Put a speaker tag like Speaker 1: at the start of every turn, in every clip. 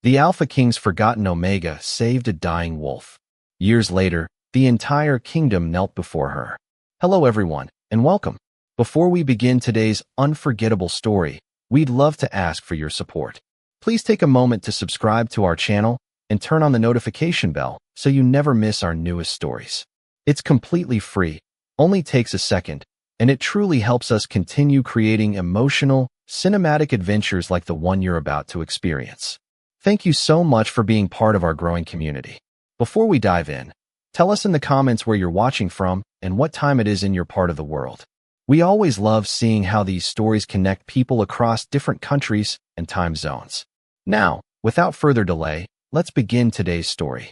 Speaker 1: The Alpha King's forgotten Omega saved a dying wolf. Years later, the entire kingdom knelt before her. Hello everyone, and welcome. Before we begin today's unforgettable story, we'd love to ask for your support. Please take a moment to subscribe to our channel and turn on the notification bell so you never miss our newest stories. It's completely free, only takes a second, and it truly helps us continue creating emotional, cinematic adventures like the one you're about to experience. Thank you so much for being part of our growing community. Before we dive in, tell us in the comments where you're watching from and what time it is in your part of the world. We always love seeing how these stories connect people across different countries and time zones. Now, without further delay, let's begin today's story.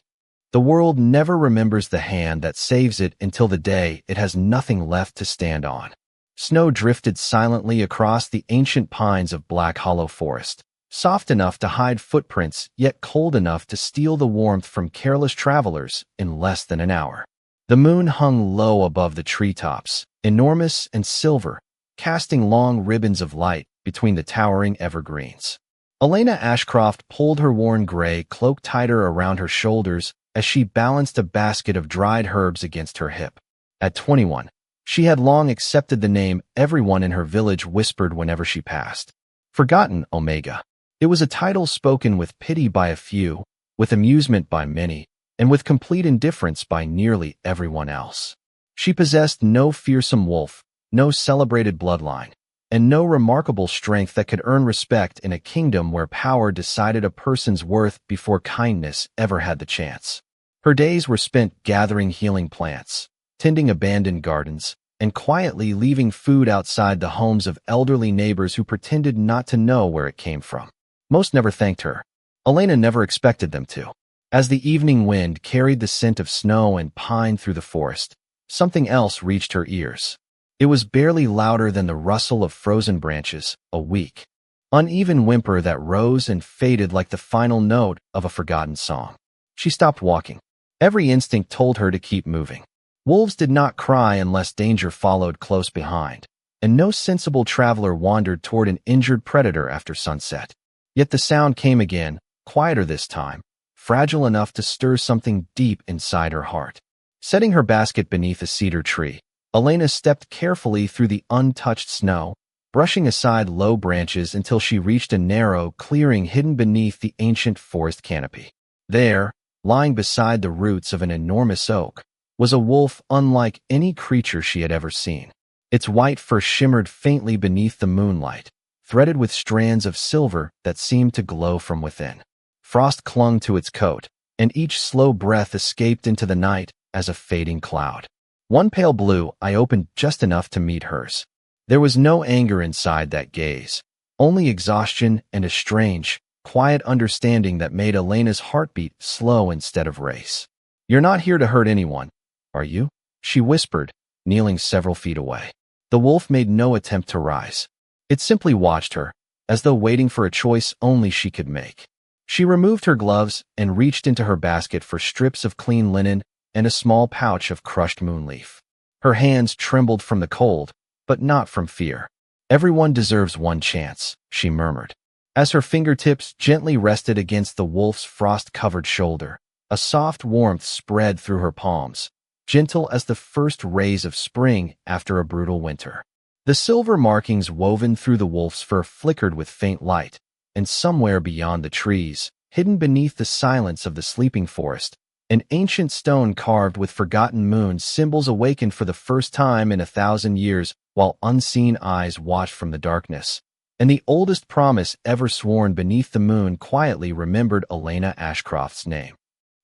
Speaker 1: The world never remembers the hand that saves it until the day it has nothing left to stand on. Snow drifted silently across the ancient pines of Black Hollow Forest, soft enough to hide footprints, yet cold enough to steal the warmth from careless travelers in less than an hour. The moon hung low above the treetops, enormous and silver, casting long ribbons of light between the towering evergreens. Elena Ashcroft pulled her worn gray cloak tighter around her shoulders as she balanced a basket of dried herbs against her hip. At 21, she had long accepted the name everyone in her village whispered whenever she passed. Forgotten Omega. It was a title spoken with pity by a few, with amusement by many, and with complete indifference by nearly everyone else. She possessed no fearsome wolf, no celebrated bloodline, and no remarkable strength that could earn respect in a kingdom where power decided a person's worth before kindness ever had the chance. Her days were spent gathering healing plants, tending abandoned gardens, and quietly leaving food outside the homes of elderly neighbors who pretended not to know where it came from. Most never thanked her. Elena never expected them to. As the evening wind carried the scent of snow and pine through the forest, something else reached her ears. It was barely louder than the rustle of frozen branches, a weak, uneven whimper that rose and faded like the final note of a forgotten song. She stopped walking. Every instinct told her to keep moving. Wolves did not cry unless danger followed close behind, and no sensible traveler wandered toward an injured predator after sunset. Yet the sound came again, quieter this time, fragile enough to stir something deep inside her heart. Setting her basket beneath a cedar tree, Elena stepped carefully through the untouched snow, brushing aside low branches until she reached a narrow clearing hidden beneath the ancient forest canopy. There, lying beside the roots of an enormous oak, was a wolf unlike any creature she had ever seen. Its white fur shimmered faintly beneath the moonlight, threaded with strands of silver that seemed to glow from within. Frost clung to its coat, and each slow breath escaped into the night as a fading cloud. One pale blue eye opened just enough to meet hers. There was no anger inside that gaze, only exhaustion and a strange, quiet understanding that made Elena's heartbeat slow instead of race. "You're not here to hurt anyone, are you?" she whispered, kneeling several feet away. The wolf made no attempt to rise. It simply watched her, as though waiting for a choice only she could make. She removed her gloves and reached into her basket for strips of clean linen and a small pouch of crushed moonleaf. Her hands trembled from the cold, but not from fear. "Everyone deserves one chance," she murmured. As her fingertips gently rested against the wolf's frost-covered shoulder, a soft warmth spread through her palms, gentle as the first rays of spring after a brutal winter. The silver markings woven through the wolf's fur flickered with faint light, and somewhere beyond the trees, hidden beneath the silence of the sleeping forest, an ancient stone carved with forgotten moon symbols awakened for the first time in 1,000 years while unseen eyes watched from the darkness. And the oldest promise ever sworn beneath the moon quietly remembered Elena Ashcroft's name.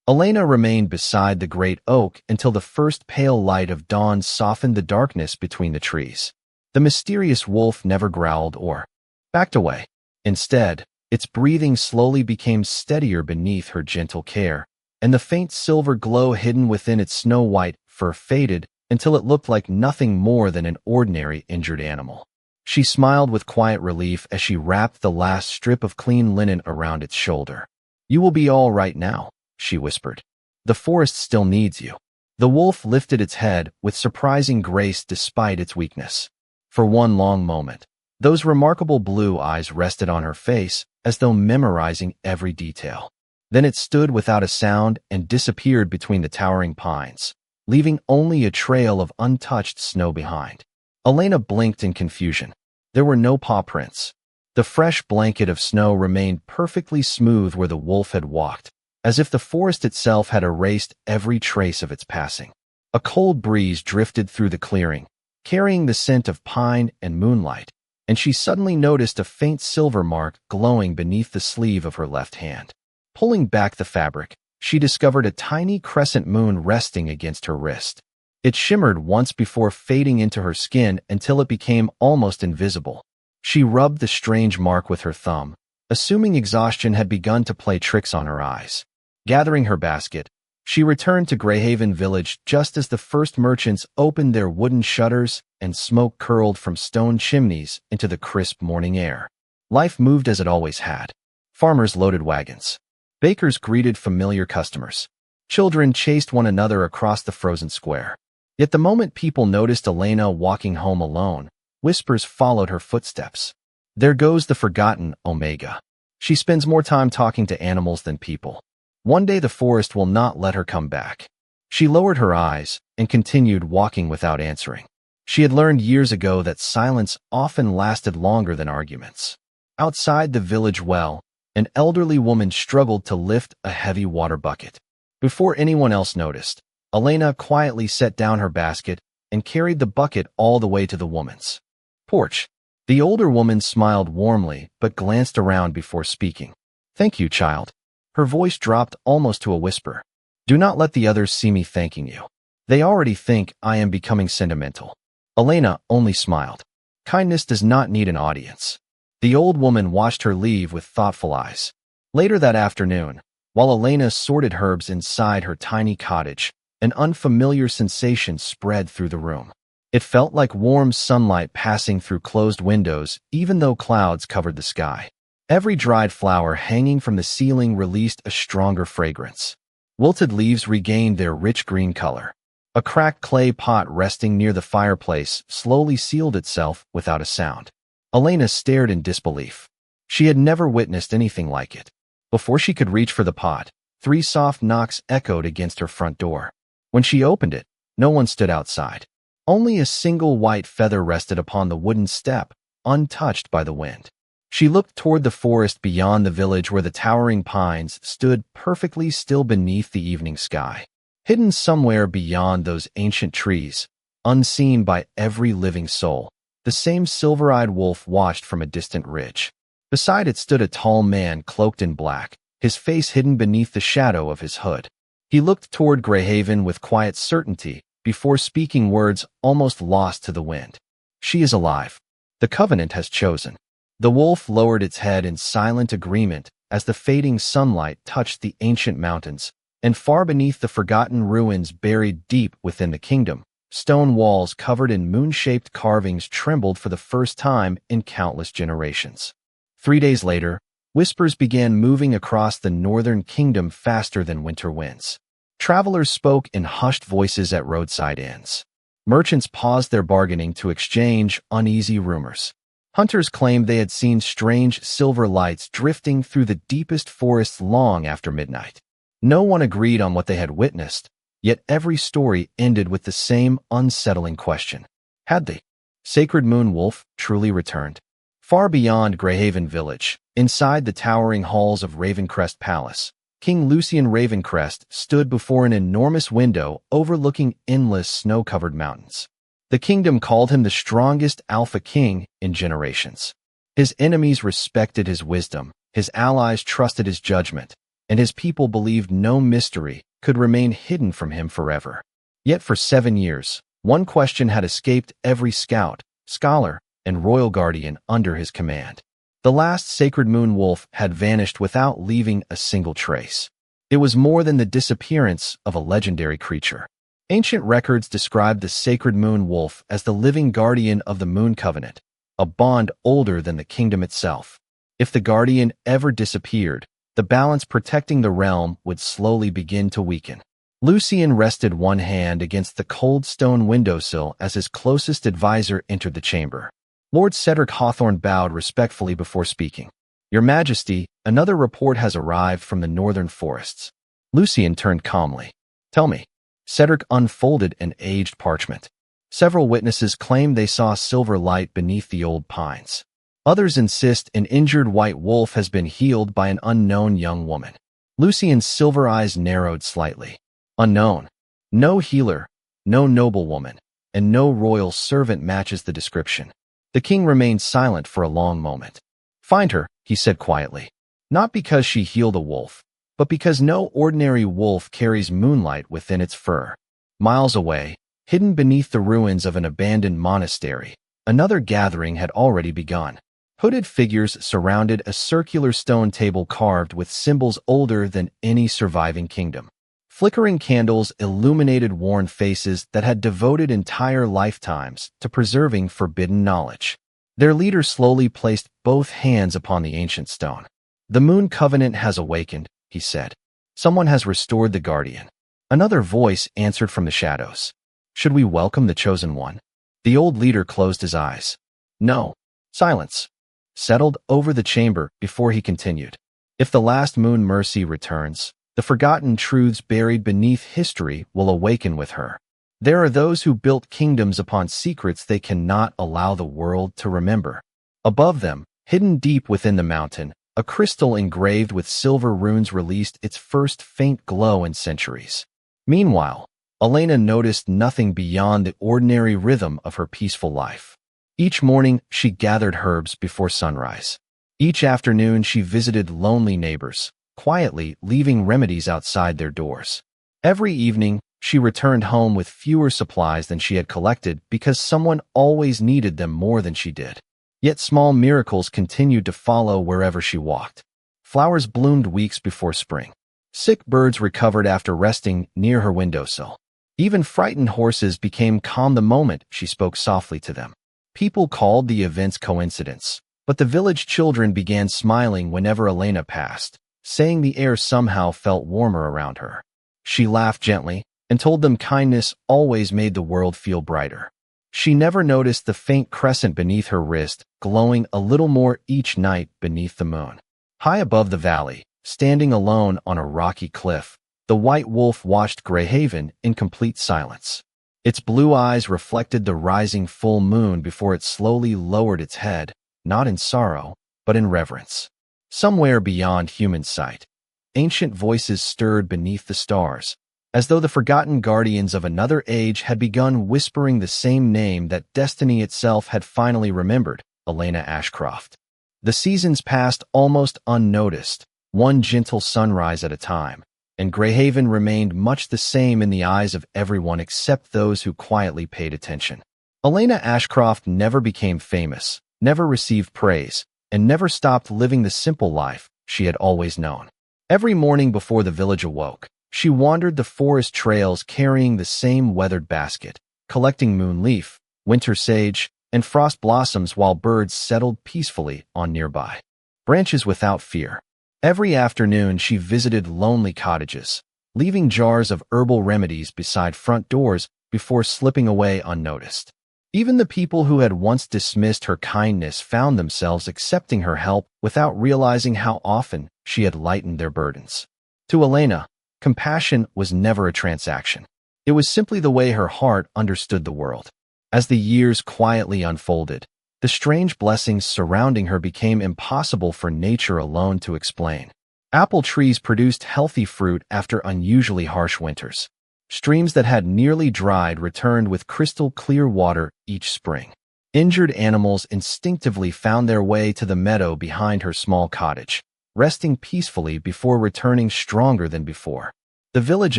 Speaker 1: Elena remained beside the great oak until the first pale light of dawn softened the darkness between the trees. The mysterious wolf never growled or backed away. Instead, its breathing slowly became steadier beneath her gentle care, and the faint silver glow hidden within its snow-white fur faded until it looked like nothing more than an ordinary injured animal. She smiled with quiet relief as she wrapped the last strip of clean linen around its shoulder. "You will be all right now," she whispered. "The forest still needs you." The wolf lifted its head with surprising grace despite its weakness. For one long moment, Those remarkable blue eyes rested on her face, as though memorizing every detail. Then it stood without a sound and disappeared between the towering pines, leaving only a trail of untouched snow behind. Elena blinked in confusion. There were no paw prints. The fresh blanket of snow remained perfectly smooth where the wolf had walked, as if the forest itself had erased every trace of its passing. A cold breeze drifted through the clearing, carrying the scent of pine and moonlight, and she suddenly noticed a faint silver mark glowing beneath the sleeve of her left hand. Pulling back the fabric, she discovered a tiny crescent moon resting against her wrist. It shimmered once before fading into her skin until it became almost invisible. She rubbed the strange mark with her thumb, assuming exhaustion had begun to play tricks on her eyes. Gathering her basket, she returned to Greyhaven village just as the first merchants opened their wooden shutters and smoke curled from stone chimneys into the crisp morning air. Life moved as it always had. Farmers loaded wagons. Bakers greeted familiar customers. Children chased one another across the frozen square. Yet the moment people noticed Elena walking home alone, whispers followed her footsteps. There goes the forgotten Omega. She spends more time talking to animals than people. One day the forest will not let her come back. She lowered her eyes and continued walking without answering. She had learned years ago that silence often lasted longer than arguments. Outside the village well, an elderly woman struggled to lift a heavy water bucket. Before anyone else noticed, Elena quietly set down her basket and carried the bucket all the way to the woman's porch. The older woman smiled warmly but glanced around before speaking. "Thank you, child." Her voice dropped almost to a whisper. "Do not let the others see me thanking you. They already think I am becoming sentimental." Elena only smiled. Kindness does not need an audience. The old woman watched her leave with thoughtful eyes. Later that afternoon, while Elena sorted herbs inside her tiny cottage, an unfamiliar sensation spread through the room. It felt like warm sunlight passing through closed windows, even though clouds covered the sky. Every dried flower hanging from the ceiling released a stronger fragrance. Wilted leaves regained their rich green color. A cracked clay pot resting near the fireplace slowly sealed itself without a sound. Elena stared in disbelief. She had never witnessed anything like it. Before she could reach for the pot, 3 soft knocks echoed against her front door. When she opened it, no one stood outside. Only a single white feather rested upon the wooden step, untouched by the wind. She looked toward the forest beyond the village where the towering pines stood perfectly still beneath the evening sky. Hidden somewhere beyond those ancient trees, unseen by every living soul, the same silver-eyed wolf watched from a distant ridge. Beside it stood a tall man cloaked in black, his face hidden beneath the shadow of his hood. He looked toward Greyhaven with quiet certainty, before speaking words almost lost to the wind. "She is alive. The Covenant has chosen." The wolf lowered its head in silent agreement as the fading sunlight touched the ancient mountains, and far beneath the forgotten ruins buried deep within the kingdom, stone walls covered in moon-shaped carvings trembled for the first time in countless generations. 3 days later, whispers began moving across the northern kingdom faster than winter winds. Travelers spoke in hushed voices at roadside inns. Merchants paused their bargaining to exchange uneasy rumors. Hunters claimed they had seen strange silver lights drifting through the deepest forests long after midnight. No one agreed on what they had witnessed, yet every story ended with the same unsettling question. Had the sacred moon wolf truly returned? Far beyond Greyhaven village, inside the towering halls of Ravencrest Palace, King Lucian Ravencrest stood before an enormous window overlooking endless snow-covered mountains. The kingdom called him the strongest alpha king in generations. His enemies respected his wisdom, his allies trusted his judgment, and his people believed no mystery could remain hidden from him forever. Yet for 7 years, one question had escaped every scout, scholar, and royal guardian under his command. The last sacred moon wolf had vanished without leaving a single trace. It was more than the disappearance of a legendary creature. Ancient records described the sacred moon wolf as the living guardian of the Moon Covenant, a bond older than the kingdom itself. If the guardian ever disappeared, the balance protecting the realm would slowly begin to weaken. Lucian rested one hand against the cold stone windowsill as his closest advisor entered the chamber. Lord Cedric Hawthorne bowed respectfully before speaking. Your Majesty, another report has arrived from the northern forests. Lucian turned calmly. Tell me. Cedric unfolded an aged parchment. Several witnesses claim they saw silver light beneath the old pines. Others insist an injured white wolf has been healed by an unknown young woman. Lucian's silver eyes narrowed slightly. Unknown. No healer, no noblewoman, and no royal servant matches the description. The king remained silent for a long moment. Find her, he said quietly. Not because she healed a wolf, but because no ordinary wolf carries moonlight within its fur. Miles away, hidden beneath the ruins of an abandoned monastery, another gathering had already begun. Hooded figures surrounded a circular stone table carved with symbols older than any surviving kingdom. Flickering candles illuminated worn faces that had devoted entire lifetimes to preserving forbidden knowledge. Their leader slowly placed both hands upon the ancient stone. The Moon Covenant has awakened, he said. Someone has restored the Guardian. Another voice answered from the shadows. Should we welcome the Chosen One? The old leader closed his eyes. No. Silence settled over the chamber before he continued. If the last moon mercy returns, the forgotten truths buried beneath history will awaken with her. There are those who built kingdoms upon secrets they cannot allow the world to remember. Above them, hidden deep within the mountain, a crystal engraved with silver runes released its first faint glow in centuries. Meanwhile, Elena noticed nothing beyond the ordinary rhythm of her peaceful life. Each morning, she gathered herbs before sunrise. Each afternoon, she visited lonely neighbors, quietly leaving remedies outside their doors. Every evening, she returned home with fewer supplies than she had collected because someone always needed them more than she did. Yet small miracles continued to follow wherever she walked. Flowers bloomed weeks before spring. Sick birds recovered after resting near her windowsill. Even frightened horses became calm the moment she spoke softly to them. People called the events coincidence, but the village children began smiling whenever Elena passed, saying the air somehow felt warmer around her. She laughed gently and told them kindness always made the world feel brighter. She never noticed the faint crescent beneath her wrist, glowing a little more each night beneath the moon. High above the valley, standing alone on a rocky cliff, the white wolf watched Greyhaven in complete silence. Its blue eyes reflected the rising full moon before it slowly lowered its head, not in sorrow, but in reverence. Somewhere beyond human sight, ancient voices stirred beneath the stars, as though the forgotten guardians of another age had begun whispering the same name that destiny itself had finally remembered, Elena Ashcroft. The seasons passed almost unnoticed, one gentle sunrise at a time, and Greyhaven remained much the same in the eyes of everyone except those who quietly paid attention. Elena Ashcroft never became famous, never received praise, and never stopped living the simple life she had always known. Every morning before the village awoke, she wandered the forest trails carrying the same weathered basket, collecting moonleaf, winter sage, and frost blossoms while birds settled peacefully on nearby branches without fear. Every afternoon she visited lonely cottages, leaving jars of herbal remedies beside front doors before slipping away unnoticed. Even the people who had once dismissed her kindness found themselves accepting her help without realizing how often she had lightened their burdens. To Elena, compassion was never a transaction. It was simply the way her heart understood the world. As the years quietly unfolded, the strange blessings surrounding her became impossible for nature alone to explain. Apple trees produced healthy fruit after unusually harsh winters. Streams that had nearly dried returned with crystal clear water each spring. Injured animals instinctively found their way to the meadow behind her small cottage, resting peacefully before returning stronger than before. The village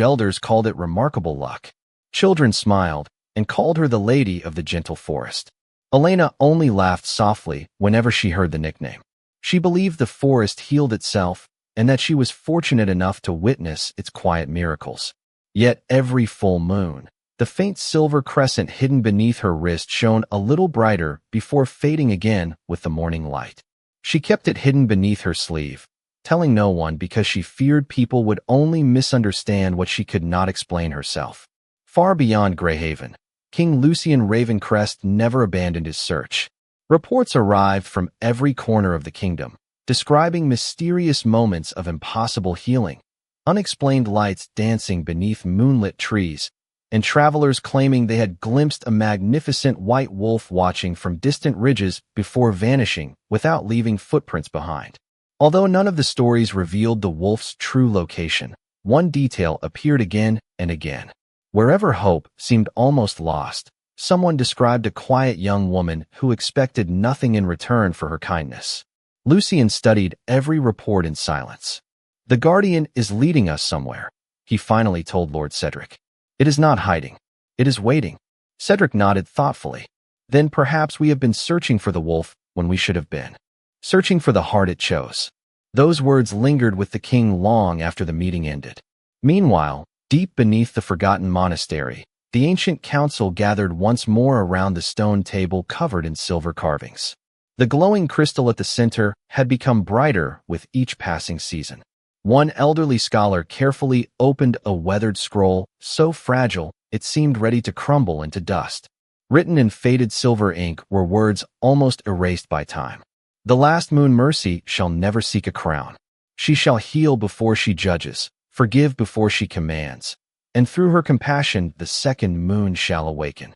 Speaker 1: elders called it remarkable luck. Children smiled and called her the Lady of the Gentle Forest. Elena only laughed softly whenever she heard the nickname. She believed the forest healed itself and that she was fortunate enough to witness its quiet miracles. Yet every full moon, the faint silver crescent hidden beneath her wrist shone a little brighter before fading again with the morning light. She kept it hidden beneath her sleeve, telling no one because she feared people would only misunderstand what she could not explain herself. Far beyond Greyhaven, King Lucian Ravencrest never abandoned his search. Reports arrived from every corner of the kingdom, describing mysterious moments of impossible healing, unexplained lights dancing beneath moonlit trees, and travelers claiming they had glimpsed a magnificent white wolf watching from distant ridges before vanishing without leaving footprints behind. Although none of the stories revealed the wolf's true location, one detail appeared again and again. Wherever hope seemed almost lost, someone described a quiet young woman who expected nothing in return for her kindness. Lucian studied every report in silence. "The Guardian is leading us somewhere," he finally told Lord Cedric. "It is not hiding. It is waiting." Cedric nodded thoughtfully. "Then perhaps we have been searching for the wolf when we should have been searching for the heart it chose." Those words lingered with the king long after the meeting ended. Meanwhile, deep beneath the forgotten monastery, the ancient council gathered once more around the stone table covered in silver carvings. The glowing crystal at the center had become brighter with each passing season. One elderly scholar carefully opened a weathered scroll, so fragile it seemed ready to crumble into dust. Written in faded silver ink were words almost erased by time. "The last moon mercy shall never seek a crown. She shall heal before she judges, forgive before she commands, and through her compassion the second moon shall awaken."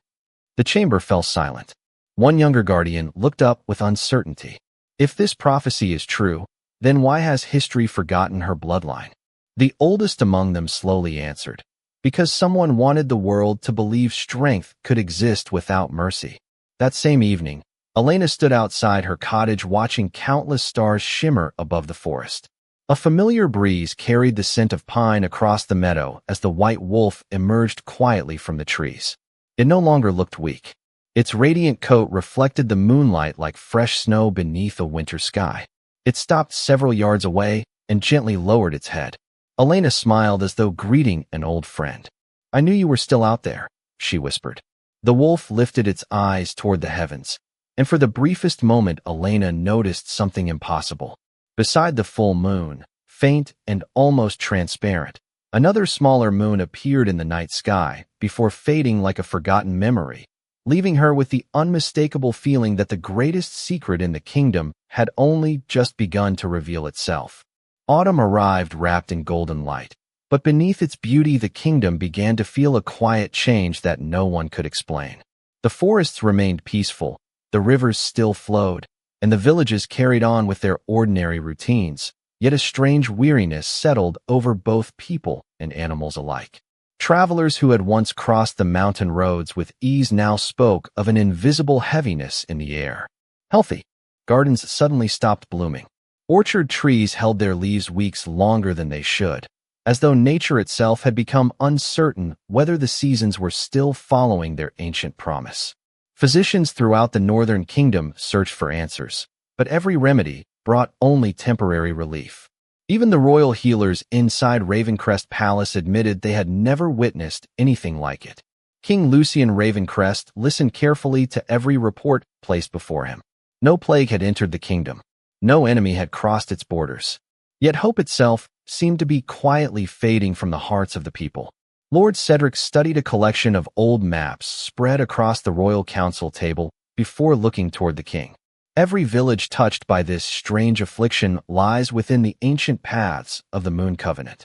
Speaker 1: The chamber fell silent. One younger guardian looked up with uncertainty. If this prophecy is true, then why has history forgotten her bloodline? The oldest among them slowly answered, "Because someone wanted the world to believe strength could exist without mercy." That same evening, Elena stood outside her cottage watching countless stars shimmer above the forest. A familiar breeze carried the scent of pine across the meadow as the white wolf emerged quietly from the trees. It no longer looked weak. Its radiant coat reflected the moonlight like fresh snow beneath a winter sky. It stopped several yards away and gently lowered its head. Elena smiled as though greeting an old friend. "I knew you were still out there," she whispered. The wolf lifted its eyes toward the heavens, and for the briefest moment Elena noticed something impossible. Beside the full moon, faint and almost transparent, another smaller moon appeared in the night sky before fading like a forgotten memory, leaving her with the unmistakable feeling that the greatest secret in the kingdom had only just begun to reveal itself. Autumn arrived wrapped in golden light, but beneath its beauty the kingdom began to feel a quiet change that no one could explain. The forests remained peaceful, the rivers still flowed, and the villages carried on with their ordinary routines, yet a strange weariness settled over both people and animals alike. Travelers who had once crossed the mountain roads with ease now spoke of an invisible heaviness in the air. Healthy gardens suddenly stopped blooming. Orchard trees held their leaves weeks longer than they should, as though nature itself had become uncertain whether the seasons were still following their ancient promise. Physicians throughout the northern kingdom searched for answers, but every remedy brought only temporary relief. Even the royal healers inside Ravencrest Palace admitted they had never witnessed anything like it. King Lucian Ravencrest listened carefully to every report placed before him. No plague had entered the kingdom. No enemy had crossed its borders. Yet hope itself seemed to be quietly fading from the hearts of the people. Lord Cedric studied a collection of old maps spread across the royal council table before looking toward the king. Every village touched by this strange affliction lies within the ancient paths of the Moon Covenant.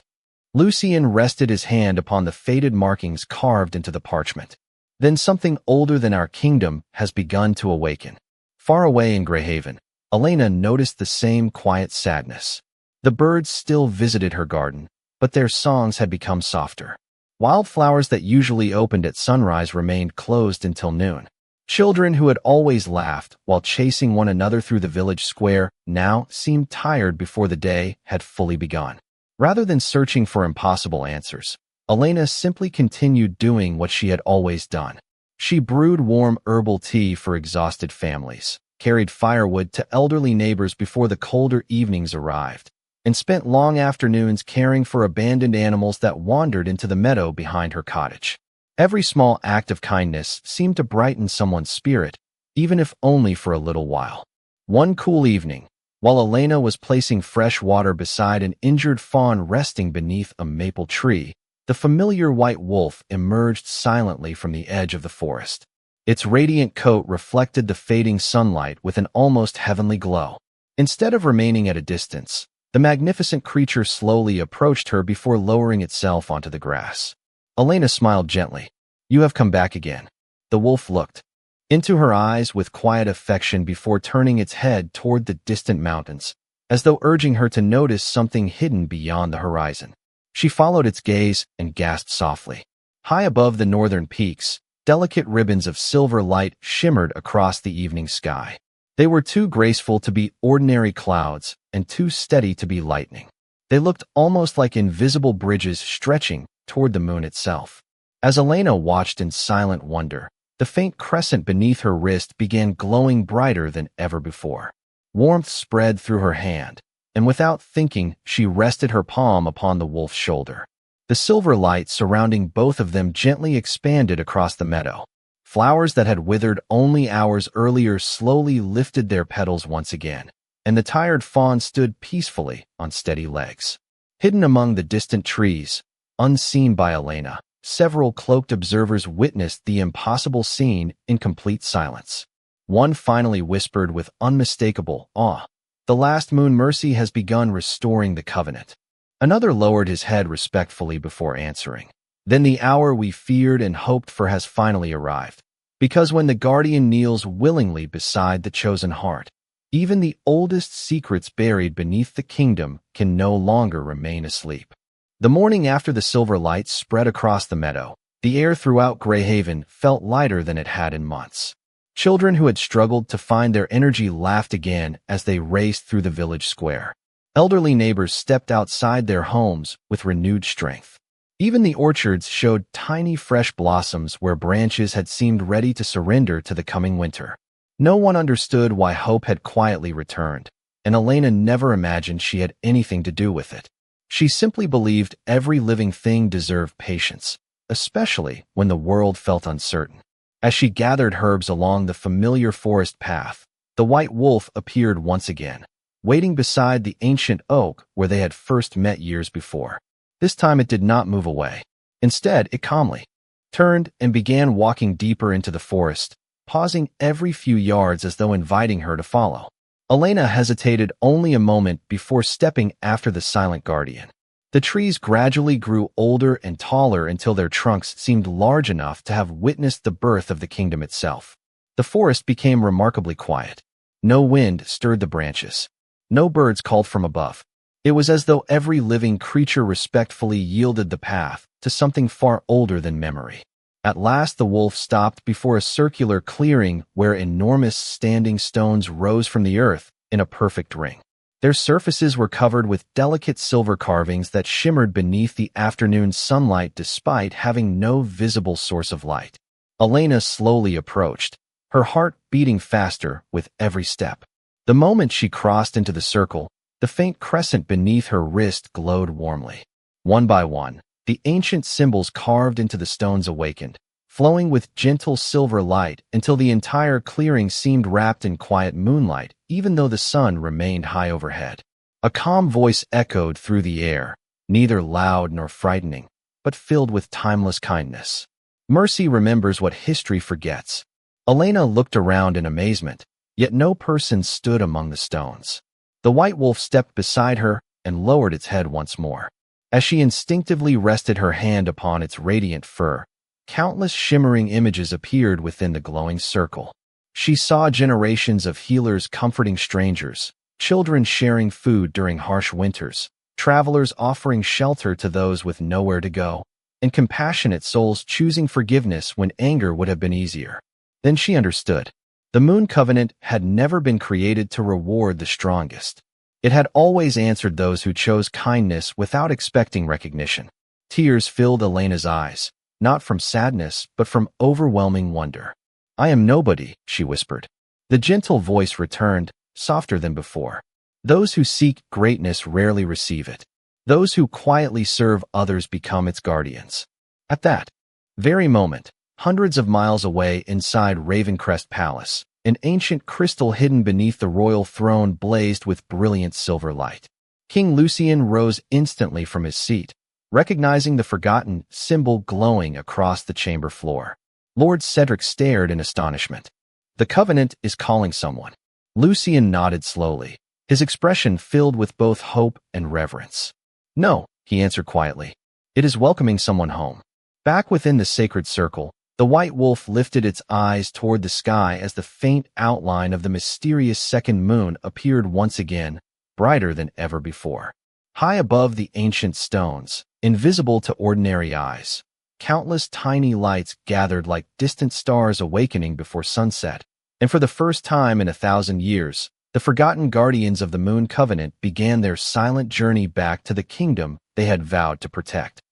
Speaker 1: Lucian rested his hand upon the faded markings carved into the parchment. Then something older than our kingdom has begun to awaken. Far away in Greyhaven, Elena noticed the same quiet sadness. The birds still visited her garden, but their songs had become softer. Wildflowers that usually opened at sunrise remained closed until noon. Children who had always laughed while chasing one another through the village square now seemed tired before the day had fully begun. Rather than searching for impossible answers, Elena simply continued doing what she had always done. She brewed warm herbal tea for exhausted families, carried firewood to elderly neighbors before the colder evenings arrived, and spent long afternoons caring for abandoned animals that wandered into the meadow behind her cottage. Every small act of kindness seemed to brighten someone's spirit, even if only for a little while. One cool evening, while Elena was placing fresh water beside an injured fawn resting beneath a maple tree, the familiar white wolf emerged silently from the edge of the forest. Its radiant coat reflected the fading sunlight with an almost heavenly glow. Instead of remaining at a distance, the magnificent creature slowly approached her before lowering itself onto the grass. Elena smiled gently. "You have come back again." The wolf looked into her eyes with quiet affection before turning its head toward the distant mountains, as though urging her to notice something hidden beyond the horizon. She followed its gaze and gasped softly. High above the northern peaks, delicate ribbons of silver light shimmered across the evening sky. They were too graceful to be ordinary clouds and too steady to be lightning. They looked almost like invisible bridges stretching toward the moon itself. As Elena watched in silent wonder, the faint crescent beneath her wrist began glowing brighter than ever before. Warmth spread through her hand, and without thinking, she rested her palm upon the wolf's shoulder. The silver light surrounding both of them gently expanded across the meadow. Flowers that had withered only hours earlier slowly lifted their petals once again, and the tired fawn stood peacefully on steady legs. Hidden among the distant trees, unseen by Elena, several cloaked observers witnessed the impossible scene in complete silence. One finally whispered with unmistakable awe, "The last moon mercy has begun restoring the covenant." Another lowered his head respectfully before answering, "Then the hour we feared and hoped for has finally arrived. Because when the guardian kneels willingly beside the chosen heart, even the oldest secrets buried beneath the kingdom can no longer remain asleep." The morning after the silver light spread across the meadow, the air throughout Greyhaven felt lighter than it had in months. Children who had struggled to find their energy laughed again as they raced through the village square. Elderly neighbors stepped outside their homes with renewed strength. Even the orchards showed tiny fresh blossoms where branches had seemed ready to surrender to the coming winter. No one understood why hope had quietly returned, and Elena never imagined she had anything to do with it. She simply believed every living thing deserved patience, especially when the world felt uncertain. As she gathered herbs along the familiar forest path, the white wolf appeared once again, waiting beside the ancient oak where they had first met years before. This time it did not move away. Instead, it calmly turned and began walking deeper into the forest, pausing every few yards as though inviting her to follow. Elena hesitated only a moment before stepping after the silent guardian. The trees gradually grew older and taller until their trunks seemed large enough to have witnessed the birth of the kingdom itself. The forest became remarkably quiet. No wind stirred the branches. No birds called from above. It was as though every living creature respectfully yielded the path to something far older than memory. At last the wolf stopped before a circular clearing where enormous standing stones rose from the earth in a perfect ring. Their surfaces were covered with delicate silver carvings that shimmered beneath the afternoon sunlight despite having no visible source of light. Elena slowly approached, her heart beating faster with every step. The moment she crossed into the circle, the faint crescent beneath her wrist glowed warmly. One by one, the ancient symbols carved into the stones awakened, flowing with gentle silver light until the entire clearing seemed wrapped in quiet moonlight, even though the sun remained high overhead. A calm voice echoed through the air, neither loud nor frightening, but filled with timeless kindness. "Mercy remembers what history forgets." Elena looked around in amazement, yet no person stood among the stones. The white wolf stepped beside her and lowered its head once more. As she instinctively rested her hand upon its radiant fur, countless shimmering images appeared within the glowing circle. She saw generations of healers comforting strangers, children sharing food during harsh winters, travelers offering shelter to those with nowhere to go, and compassionate souls choosing forgiveness when anger would have been easier. Then she understood. The Moon Covenant had never been created to reward the strongest. It had always answered those who chose kindness without expecting recognition. Tears filled Elena's eyes, not from sadness but from overwhelming wonder. "I am nobody," she whispered. The gentle voice returned, softer than before. "Those who seek greatness rarely receive it. Those who quietly serve others become its guardians." At that very moment, hundreds of miles away inside Ravencrest Palace, an ancient crystal hidden beneath the royal throne blazed with brilliant silver light. King Lucian rose instantly from his seat, recognizing the forgotten symbol glowing across the chamber floor. Lord Cedric stared in astonishment. The Covenant is calling someone. Lucian nodded slowly, his expression filled with both hope and reverence. No, he answered quietly. It is welcoming someone home. Back within the sacred circle, the white wolf lifted its eyes toward the sky as the faint outline of the mysterious second moon appeared once again, brighter than ever before. High above the ancient stones, invisible to ordinary eyes, countless tiny lights gathered like distant stars awakening before sunset, and for the first time in 1,000 years, the forgotten guardians of the Moon Covenant began their silent journey back to the kingdom they had vowed to protect.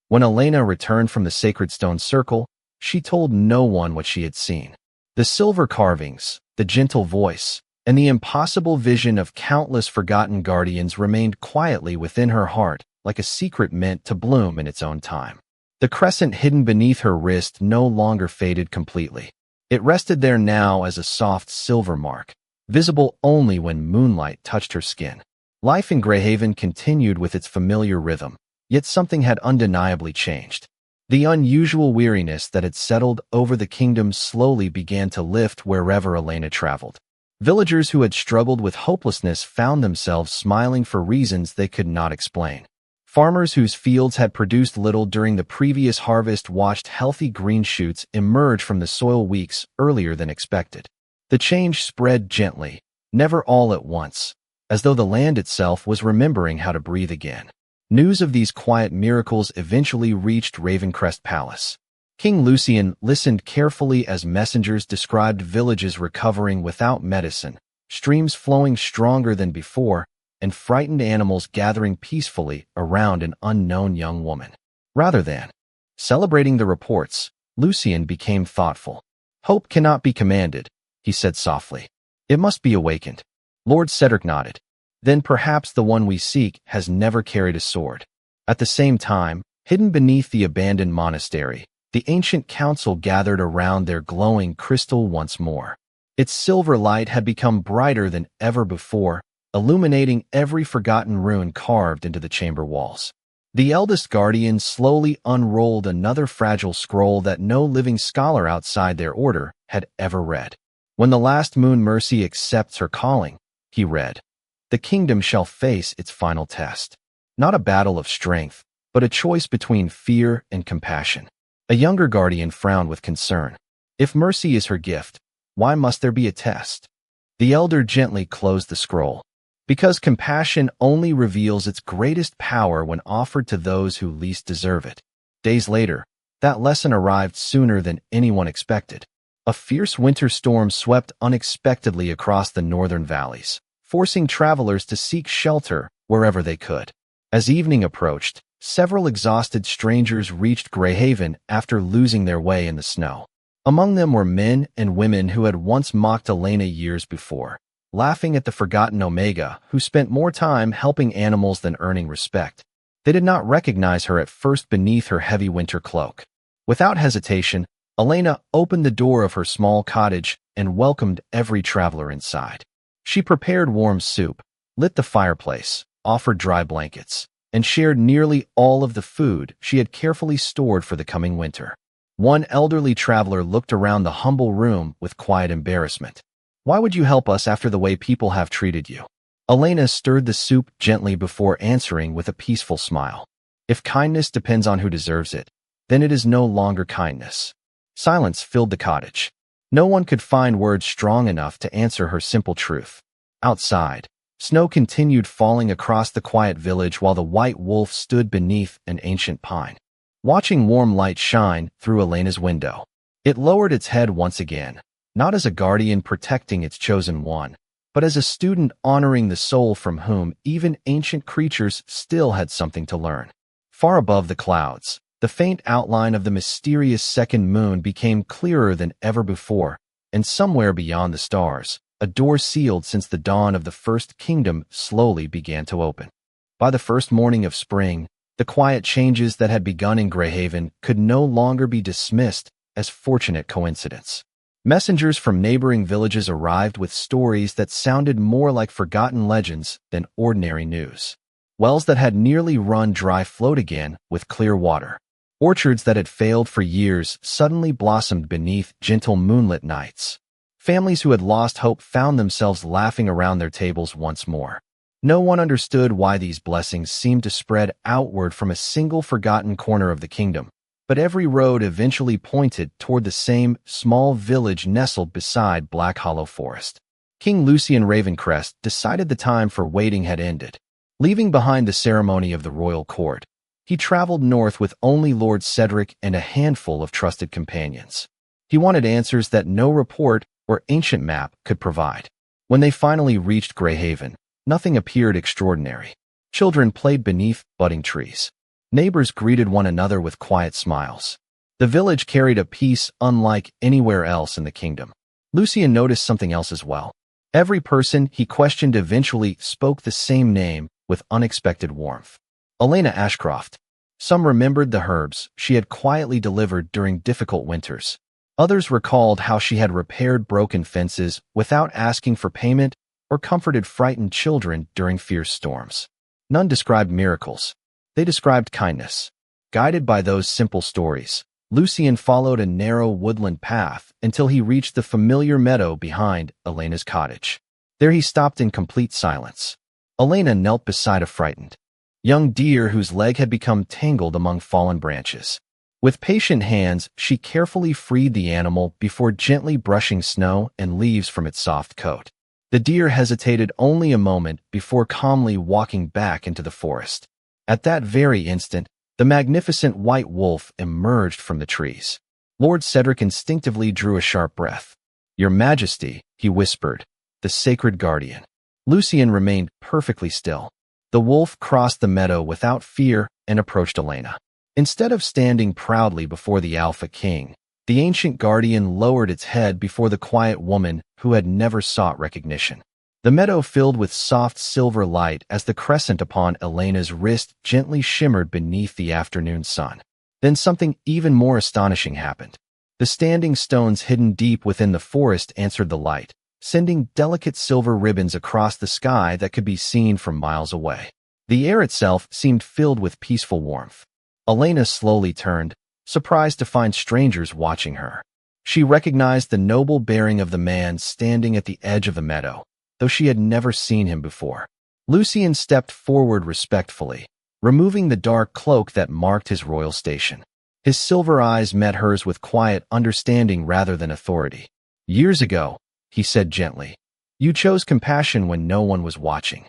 Speaker 1: When Elena returned from the sacred stone circle, she told no one what she had seen. The silver carvings, the gentle voice, and the impossible vision of countless forgotten guardians remained quietly within her heart, like a secret meant to bloom in its own time. The crescent hidden beneath her wrist no longer faded completely. It rested there now as a soft silver mark, visible only when moonlight touched her skin. Life in Greyhaven continued with its familiar rhythm, yet something had undeniably changed. The unusual weariness that had settled over the kingdom slowly began to lift wherever Elena traveled. Villagers who had struggled with hopelessness found themselves smiling for reasons they could not explain. Farmers whose fields had produced little during the previous harvest watched healthy green shoots emerge from the soil weeks earlier than expected. The change spread gently, never all at once, as though the land itself was remembering how to breathe again. News of these quiet miracles eventually reached Ravencrest Palace. King Lucian listened carefully as messengers described villages recovering without medicine, streams flowing stronger than before, and frightened animals gathering peacefully around an unknown young woman. Rather than celebrating the reports, Lucian became thoughtful. Hope cannot be commanded, he said softly. It must be awakened. Lord Cedric nodded. Then perhaps the one we seek has never carried a sword. At the same time, hidden beneath the abandoned monastery, the ancient council gathered around their glowing crystal once more. Its silver light had become brighter than ever before, illuminating every forgotten rune carved into the chamber walls. The eldest guardian slowly unrolled another fragile scroll that no living scholar outside their order had ever read. When the last moon mercy accepts her calling, he read, the kingdom shall face its final test. Not a battle of strength, but a choice between fear and compassion. A younger guardian frowned with concern. If mercy is her gift, why must there be a test? The elder gently closed the scroll. Because compassion only reveals its greatest power when offered to those who least deserve it. Days later, that lesson arrived sooner than anyone expected. A fierce winter storm swept unexpectedly across the northern valleys, forcing travelers to seek shelter wherever they could. As evening approached, several exhausted strangers reached Greyhaven after losing their way in the snow. Among them were men and women who had once mocked Elena years before, laughing at the forgotten Omega who spent more time helping animals than earning respect. They did not recognize her at first beneath her heavy winter cloak. Without hesitation, Elena opened the door of her small cottage and welcomed every traveler inside. She prepared warm soup, lit the fireplace, offered dry blankets, and shared nearly all of the food she had carefully stored for the coming winter. One elderly traveler looked around the humble room with quiet embarrassment. Why would you help us after the way people have treated you? Elena stirred the soup gently before answering with a peaceful smile. If kindness depends on who deserves it, then it is no longer kindness. Silence filled the cottage. No one could find words strong enough to answer her simple truth. Outside, snow continued falling across the quiet village while the white wolf stood beneath an ancient pine, watching warm light shine through Elena's window. It lowered its head once again, not as a guardian protecting its chosen one, but as a student honoring the soul from whom even ancient creatures still had something to learn. Far above the clouds, the faint outline of the mysterious second moon became clearer than ever before, and somewhere beyond the stars, a door sealed since the dawn of the First Kingdom slowly began to open. By the first morning of spring, the quiet changes that had begun in Greyhaven could no longer be dismissed as fortunate coincidence. Messengers from neighboring villages arrived with stories that sounded more like forgotten legends than ordinary news. Wells that had nearly run dry flowed again with clear water. Orchards that had failed for years suddenly blossomed beneath gentle moonlit nights. Families who had lost hope found themselves laughing around their tables once more. No one understood why these blessings seemed to spread outward from a single forgotten corner of the kingdom, but every road eventually pointed toward the same small village nestled beside Black Hollow Forest. King Lucian Ravencrest decided the time for waiting had ended. Leaving behind the ceremony of the royal court, he traveled north with only Lord Cedric and a handful of trusted companions. He wanted answers that no report or ancient map could provide. When they finally reached Greyhaven, nothing appeared extraordinary. Children played beneath budding trees. Neighbors greeted one another with quiet smiles. The village carried a peace unlike anywhere else in the kingdom. Lucian noticed something else as well. Every person he questioned eventually spoke the same name with unexpected warmth. Elena Ashcroft. Some remembered the herbs she had quietly delivered during difficult winters. Others recalled how she had repaired broken fences without asking for payment or comforted frightened children during fierce storms. None described miracles. They described kindness. Guided by those simple stories, Lucian followed a narrow woodland path until he reached the familiar meadow behind Elena's cottage. There he stopped in complete silence. Elena knelt beside a frightened young deer whose leg had become tangled among fallen branches. With patient hands, she carefully freed the animal before gently brushing snow and leaves from its soft coat. The deer hesitated only a moment before calmly walking back into the forest. At that very instant, the magnificent white wolf emerged from the trees. Lord Cedric instinctively drew a sharp breath. "Your Majesty," he whispered, "the sacred guardian." Lucian remained perfectly still. The wolf crossed the meadow without fear and approached Elena. Instead of standing proudly before the Alpha King, the ancient guardian lowered its head before the quiet woman who had never sought recognition. The meadow filled with soft silver light as the crescent upon Elena's wrist gently shimmered beneath the afternoon sun. Then something even more astonishing happened. The standing stones hidden deep within the forest answered the light, sending delicate silver ribbons across the sky that could be seen from miles away. The air itself seemed filled with peaceful warmth. Elena slowly turned, surprised to find strangers watching her. She recognized the noble bearing of the man standing at the edge of the meadow, though she had never seen him before. Lucian stepped forward respectfully, removing the dark cloak that marked his royal station. His silver eyes met hers with quiet understanding rather than authority. "Years ago," he said gently, "you chose compassion when no one was watching."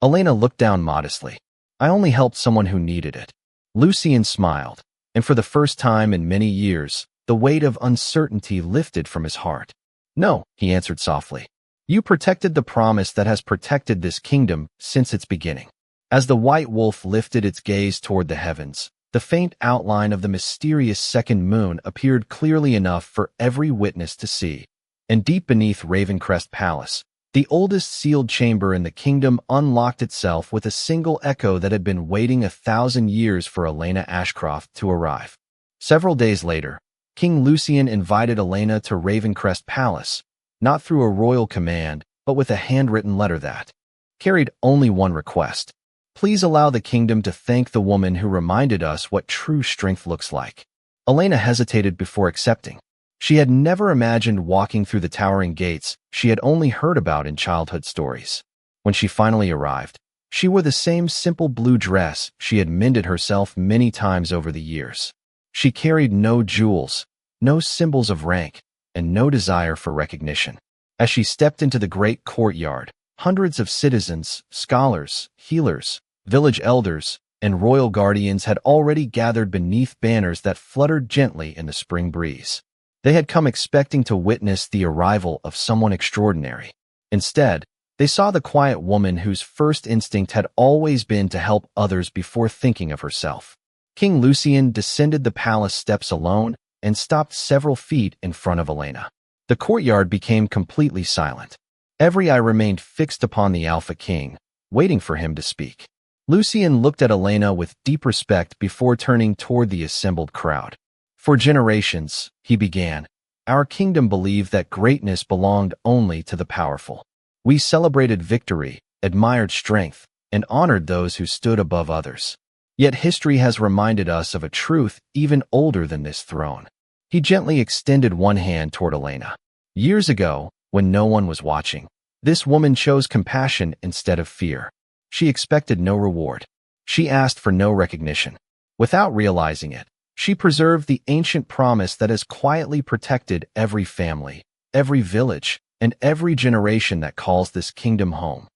Speaker 1: Elena looked down modestly. "I only helped someone who needed it." Lucian smiled, and for the first time in many years, the weight of uncertainty lifted from his heart. "No," he answered softly. "You protected the promise that has protected this kingdom since its beginning." As the white wolf lifted its gaze toward the heavens, the faint outline of the mysterious second moon appeared clearly enough for every witness to see. And deep beneath Ravencrest Palace, the oldest sealed chamber in the kingdom unlocked itself with a single echo that had been waiting 1,000 years for Elena Ashcroft to arrive. Several days later, King Lucian invited Elena to Ravencrest Palace, not through a royal command, but with a handwritten letter that carried only one request. "Please allow the kingdom to thank the woman who reminded us what true strength looks like." Elena hesitated before accepting. She had never imagined walking through the towering gates she had only heard about in childhood stories. When she finally arrived, she wore the same simple blue dress she had mended herself many times over the years. She carried no jewels, no symbols of rank, and no desire for recognition. As she stepped into the great courtyard, hundreds of citizens, scholars, healers, village elders, and royal guardians had already gathered beneath banners that fluttered gently in the spring breeze. They had come expecting to witness the arrival of someone extraordinary. Instead, they saw the quiet woman whose first instinct had always been to help others before thinking of herself. King Lucian descended the palace steps alone and stopped several feet in front of Elena. The courtyard became completely silent. Every eye remained fixed upon the Alpha King, waiting for him to speak. Lucian looked at Elena with deep respect before turning toward the assembled crowd. "For generations," he began, "our kingdom believed that greatness belonged only to the powerful. We celebrated victory, admired strength, and honored those who stood above others. Yet history has reminded us of a truth even older than this throne. He gently extended one hand toward Elena. Years ago, when no one was watching, this woman chose compassion instead of fear. She expected no reward. She asked for no recognition. Without realizing it, she preserved the ancient promise that has quietly protected every family, every village, and every generation that calls this kingdom home.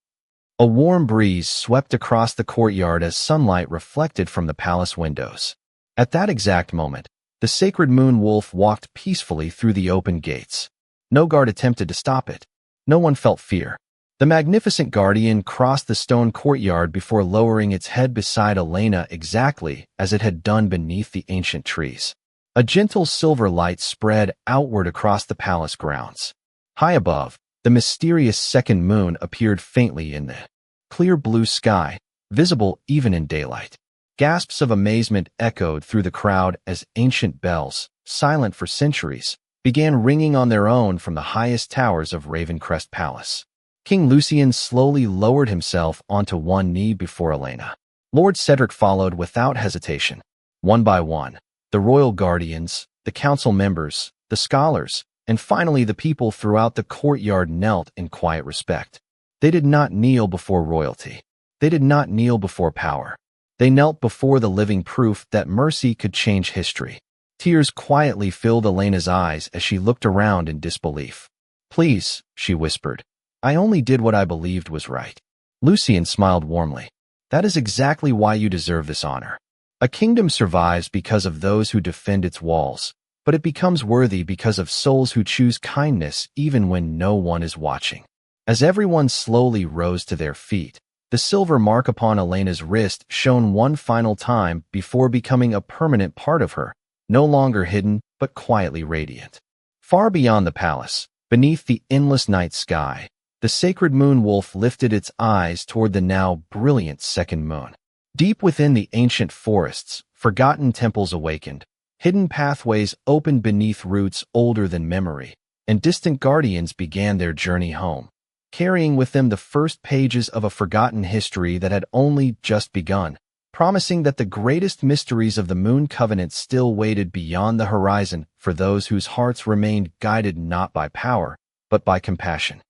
Speaker 1: A warm breeze swept across the courtyard as sunlight reflected from the palace windows. At that exact moment, the sacred moon wolf walked peacefully through the open gates. No guard attempted to stop it. No one felt fear. The magnificent guardian crossed the stone courtyard before lowering its head beside Elena exactly as it had done beneath the ancient trees. A gentle silver light spread outward across the palace grounds. High above, the mysterious second moon appeared faintly in the clear blue sky, visible even in daylight. Gasps of amazement echoed through the crowd as ancient bells, silent for centuries, began ringing on their own from the highest towers of Ravencrest Palace. King Lucian slowly lowered himself onto one knee before Elena. Lord Cedric followed without hesitation. One by one, the royal guardians, the council members, the scholars, and finally the people throughout the courtyard knelt in quiet respect. They did not kneel before royalty. They did not kneel before power. They knelt before the living proof that mercy could change history. Tears quietly filled Elena's eyes as she looked around in disbelief. "Please," she whispered. "I only did what I believed was right." Lucian smiled warmly. "That is exactly why you deserve this honor. A kingdom survives because of those who defend its walls, but it becomes worthy because of souls who choose kindness even when no one is watching." As everyone slowly rose to their feet, the silver mark upon Elena's wrist shone one final time before becoming a permanent part of her, no longer hidden but quietly radiant. Far beyond the palace, beneath the endless night sky, the sacred moon wolf lifted its eyes toward the now brilliant second moon. Deep within the ancient forests, forgotten temples awakened, hidden pathways opened beneath roots older than memory, and distant guardians began their journey home, carrying with them the first pages of a forgotten history that had only just begun, promising that the greatest mysteries of the Moon Covenant still waited beyond the horizon for those whose hearts remained guided not by power, but by compassion.